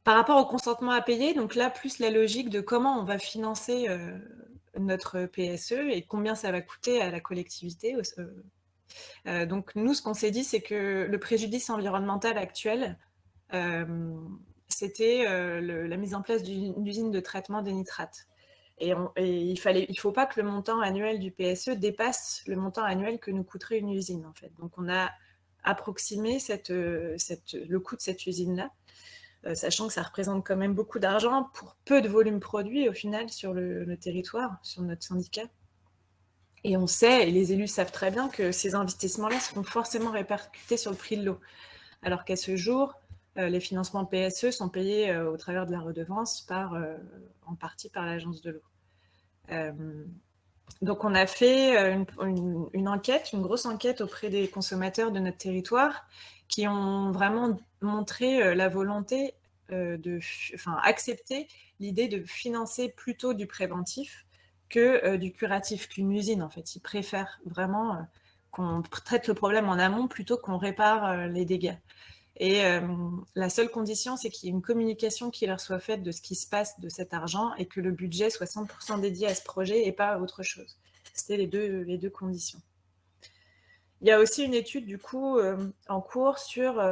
Par rapport au consentement à payer, donc là, plus la logique de comment on va financer, notre PSE et combien ça va coûter à la collectivité donc nous, ce qu'on s'est dit, c'est que le préjudice environnemental actuel, c'était, la mise en place d'une usine de traitement des nitrates et il faut pas que le montant annuel du PSE dépasse le montant annuel que nous coûterait une usine, en fait. Donc on a approximé le coût de cette usine-là, sachant que ça représente quand même beaucoup d'argent pour peu de volume produit au final sur le territoire, sur notre syndicat. Et on sait, et les élus savent très bien, que ces investissements-là seront forcément répercutés sur le prix de l'eau. Alors qu'à ce jour, les financements PSE sont payés au travers de la redevance en partie par l'Agence de l'eau. Donc on a fait une enquête, une grosse enquête auprès des consommateurs de notre territoire qui ont vraiment montré la volonté accepter l'idée de financer plutôt du préventif que du curatif, qu'une usine en fait. Ils préfèrent vraiment qu'on traite le problème en amont plutôt qu'on répare les dégâts. Et la seule condition, c'est qu'il y ait une communication qui leur soit faite de ce qui se passe de cet argent et que le budget soit 100% dédié à ce projet et pas à autre chose. C'était les deux conditions. Il y a aussi une étude du coup en cours sur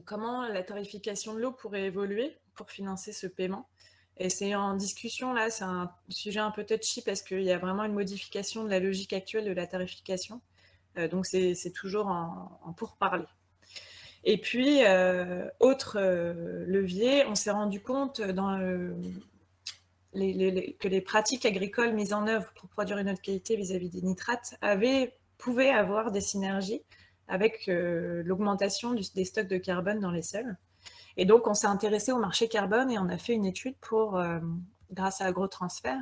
comment la tarification de l'eau pourrait évoluer pour financer ce paiement. Et c'est en discussion là, c'est un sujet un peu touchy parce qu'il y a vraiment une modification de la logique actuelle de la tarification. Donc c'est toujours en pourparlers. Et puis, autre levier, on s'est rendu compte que les pratiques agricoles mises en œuvre pour produire une eau de qualité vis-à-vis des nitrates pouvaient avoir des synergies avec l'augmentation des stocks de carbone dans les sols. Et donc, on s'est intéressé au marché carbone et on a fait une étude grâce à AgroTransfert,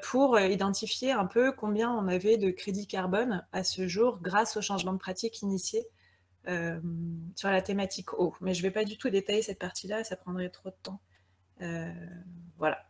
pour identifier un peu combien on avait de crédits carbone à ce jour grâce au changement de pratique initié sur la thématique eau. Mais je ne vais pas du tout détailler cette partie-là, ça prendrait trop de temps. Voilà.